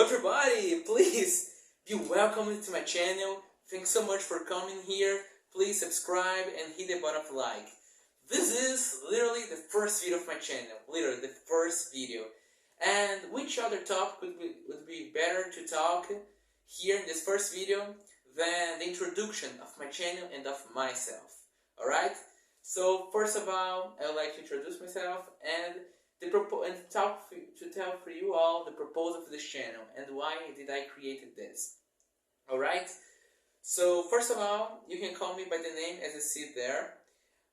everybody, please be welcome to my channel. Thanks so much for coming here. Please subscribe and hit the button of like. This is literally the first video of my channel. Literally the first video. And which other topic would be better to talk here in this first video than the introduction of my channel and of myself. Alright? So first of all, I would like to introduce myself and tell for you all the purpose of this channel and why did I create this. Alright? So first of all, you can call me by the name as you see there.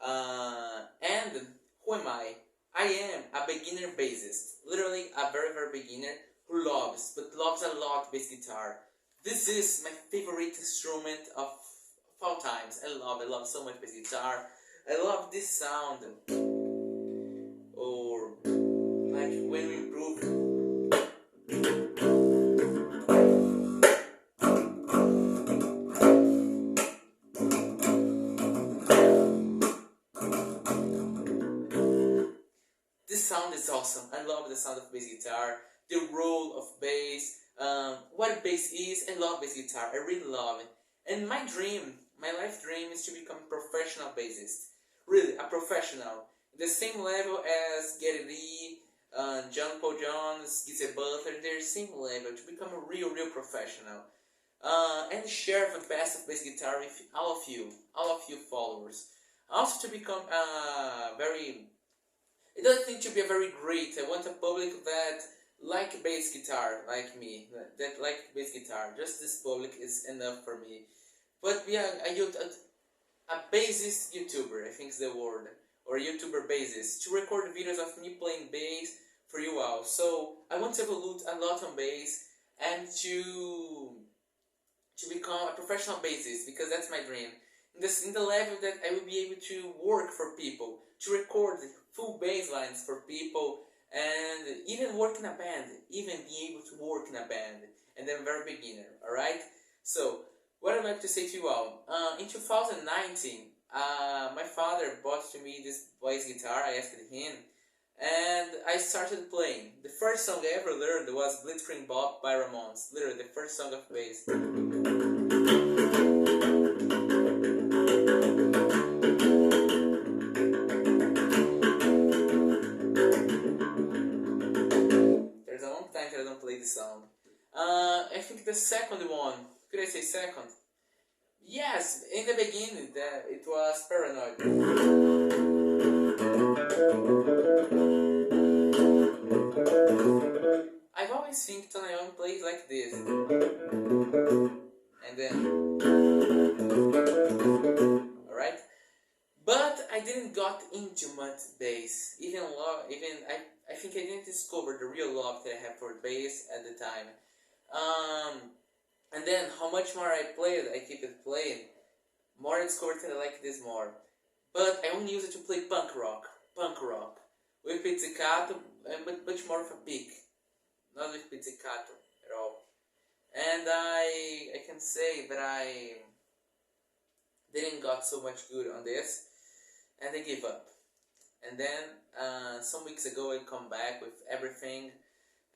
And who am I? I am a beginner bassist. Literally a very beginner who loves a lot bass guitar. This is my favorite instrument of all times. I love so much bass guitar. I love this sound. Or like when we improve. This sound is awesome. I love the sound of bass guitar, the role of bass, what bass is. I love bass guitar. I really love it. And my life dream is to become a professional bassist. Really, a professional. The same level as Geddy Lee, John Paul Jones, Geezer Butler. They're the same level to become a real professional. And share the best of bass guitar with all of you followers. Also to become it doesn't need to be a very great. I want a public that like bass guitar, like me, that like bass guitar. Just this public is enough for me. But yeah, a bassist YouTuber, I think is the word, or YouTuber bassist, to record videos of me playing bass for you all. So I want to evolve a lot on bass and to become a professional bassist, because that's my dream. In the level that I will be able to work for people, to record full bass lines for people, and even work in a band, even be able to work in a band, and I'm very beginner, alright? So, what I'd like to say to you all, in 2019, my father bought to me this bass guitar. I asked him, and I started playing. The first song I ever learned was Blitzkrieg Bop by Ramones, literally the first song of bass. Sound. I think the second one, could I say second? Yes, in the beginning it was Paranoid. I've always think Tony Iommi plays like this, and then, alright? But I didn't got into much bass. I think I didn't discover the real love that I have for bass at the time. And then how much more I played, I keep it playing, more I discovered that I like this more. But I only use it to play punk rock, with pizzicato, but much more of a pick, not with pizzicato at all. And I can say that I didn't got so much good on this, and I gave up. And then some weeks ago I come back with everything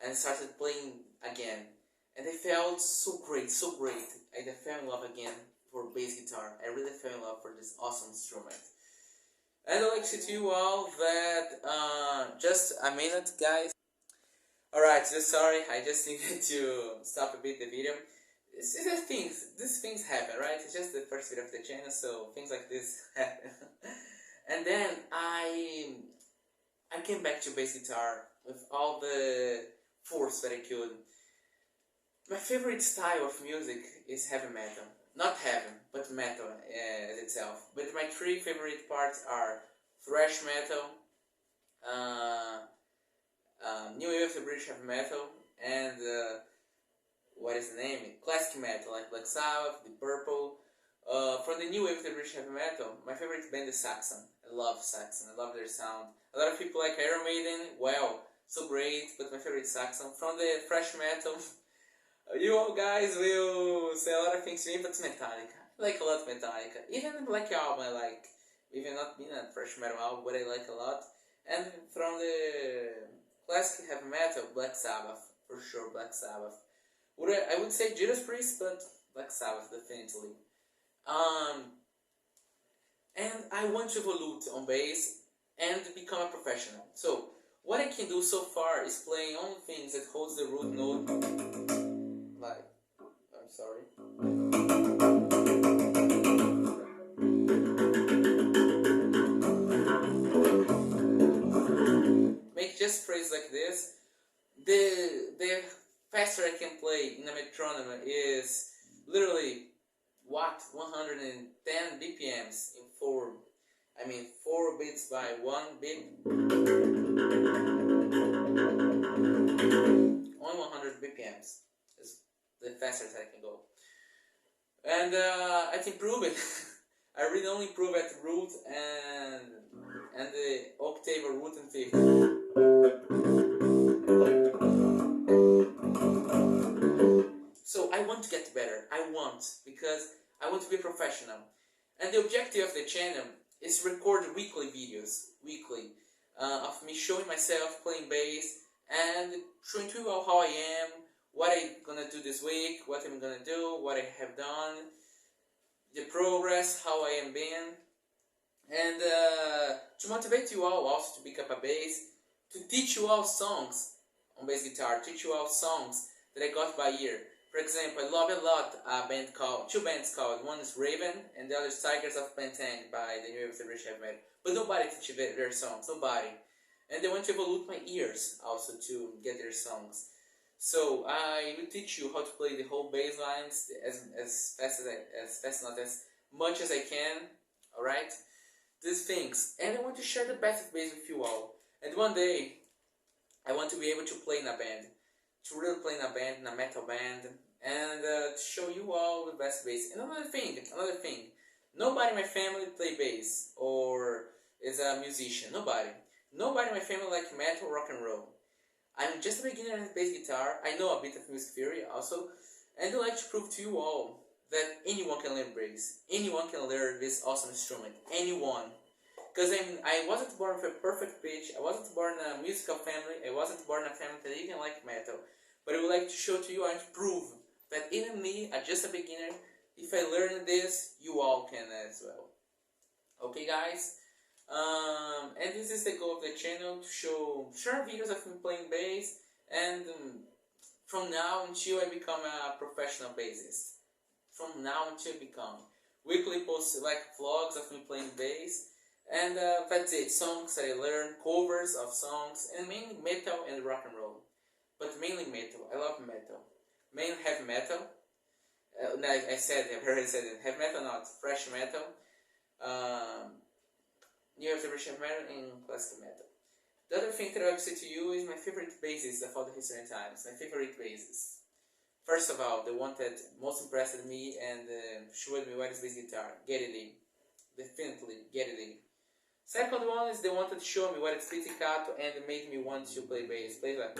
and started playing again, and I felt so great. I fell in love again for bass guitar. I really fell in love for this awesome instrument. And I'd like to say to you all that just a minute, guys. Alright, just sorry, I just needed to stop a bit the video. These things happen, right? It's just the first video of the channel, so things like this happen. And then I came back to bass guitar with all the force that I could. My favorite style of music is heavy metal. Not heavy, but metal as itself. But my three favorite parts are thrash metal, new wave of British heavy metal, and what is the name? Classic metal, like Black Sabbath, Deep Purple. From the new wave of British heavy metal, my favorite band is Saxon. I love Saxon. I love their sound. A lot of people like Iron Maiden. Well, so great, but my favorite is Saxon. From the thrash metal, you all guys will say a lot of things to me, but it's Metallica. I like a lot of Metallica. Even the Black Album I like. Even not being a thrash metal album, but I like a lot. And from the classic heavy metal, Black Sabbath. For sure, Black Sabbath. I would say Judas Priest, but Black Sabbath definitely. Um, and I want to evolve on bass and become a professional. So what I can do so far is playing only things that holds the root note, like, I'm sorry. Make just phrase like this. The faster I can play in a metronome is literally what 110 BPMs in 4 beats by 1 beat, on 100 BPMs is the fastest I can go, and I can prove it. I really only improve at root and the octave or root and fifth. So I want to get better. Because I want to be a professional. And the objective of the channel is record weekly videos, of me showing myself playing bass and showing to you all how I am, what I'm gonna do this week, what I'm gonna do, what I have done, the progress, how I am been, and to motivate you all also to pick up a bass, to teach you all songs on bass guitar, teach you all songs that I got by ear. For example, I love a lot two bands called, one is Raven and the other is Tigers of Pantang by the New Wave of British Heavy Metal. But nobody teaches their songs, nobody. And they want to evolve my ears also to get their songs. So I will teach you how to play the whole bass lines as much as I can, alright? These things. And I want to share the best of bass with you all. And one day, I want to be able to play in a band. To really play in a band, in a metal band, and to show you all the best bass. And another thing, nobody in my family play bass or is a musician. Nobody in my family like metal, rock and roll. I'm just a beginner in bass guitar. I know a bit of music theory also, and I'd like to prove to you all that anyone can learn bass. Anyone can learn this awesome instrument. Anyone. Because I wasn't born with a perfect pitch, I wasn't born in a musical family, I wasn't born in a family that even liked metal. But I would like to show to you and prove that even me, just a beginner, if I learn this, you all can as well. Okay guys? And this is the goal of the channel, to show short videos of me playing bass, and from now until I become a professional bassist. From now until I become. Weekly posts like vlogs of me playing bass. And that's it, songs that I learned, covers of songs, and mainly metal and rock and roll. But mainly metal, I love metal. Mainly heavy metal. I've already said it, heavy metal, not thrash metal. New Wave of British Heavy Metal and classical metal. The other thing that I will say to you is my favorite bassist of all the history and times. My favorite bassist. First of all, the one that most impressed me and showed me what is bass guitar, Geddy Lee. Definitely, Geddy Lee. Second one is the one that showed me what is pizzicato and made me want to play bass. Play like.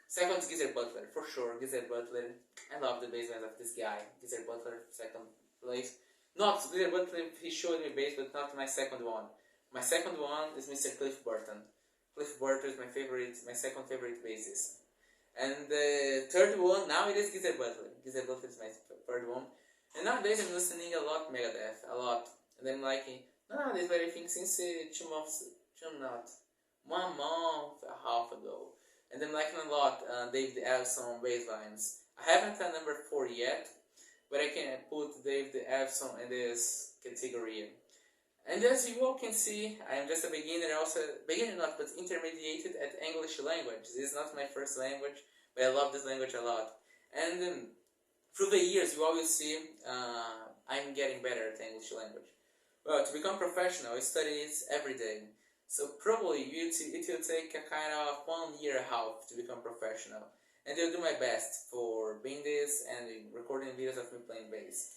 Second is Geezer Butler, for sure. Geezer Butler. I love the bass lines of this guy. Geezer Butler, second place. Not Geezer Butler, he showed me bass, but not my second one. My second one is Mr. Cliff Burton. Cliff Burton is my second favorite bassist. And the third one, now it is Geezer Butler. Geezer Butler is my third one. And nowadays I'm listening a lot Megadeth, a lot. And I'm liking, nowadays, but I think since 1 month, a half ago. And I'm liking a lot David Ellefson bass lines. I haven't done number 4 yet, but I can put David Ellefson in this category. And as you all can see, I am just a beginner, but intermediated at English language. This is not my first language, but I love this language a lot. And through the years, you always see I'm getting better at English language. Well, to become professional, I study this every day. So probably it will take a kind of 1 year and a half to become professional. And I'll do my best for being this and recording videos of me playing bass.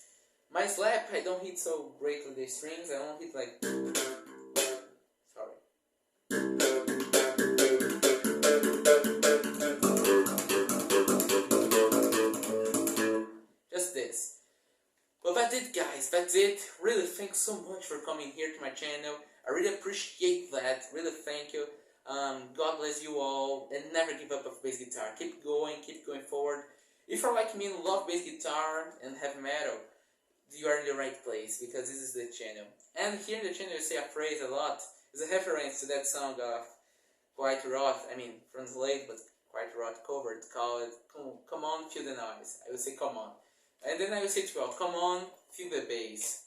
My slap, I don't hit so greatly the strings, I don't hit like... Sorry. Just this. Well, that's it guys, that's it. Really thanks so much for coming here to my channel. I really appreciate that, really thank you. God bless you all, and never give up of bass guitar. Keep going forward. If you're like me and love bass guitar and heavy metal, you are in the right place, because this is the channel. And here in the channel you say a phrase a lot. It's a reference to that song of Quiet Roth, translate, but Quiet Roth covered, called Come On, Feel the Noise. I will say come on. And then I will say to you all, come on, feel the bass.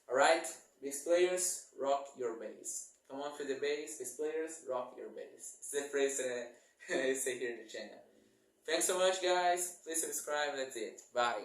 Alright? Bass players, rock your bass. Come on, feel the bass. Bass players, rock your bass. It's the phrase that I say here in the channel. Thanks so much, guys. Please subscribe. That's it. Bye.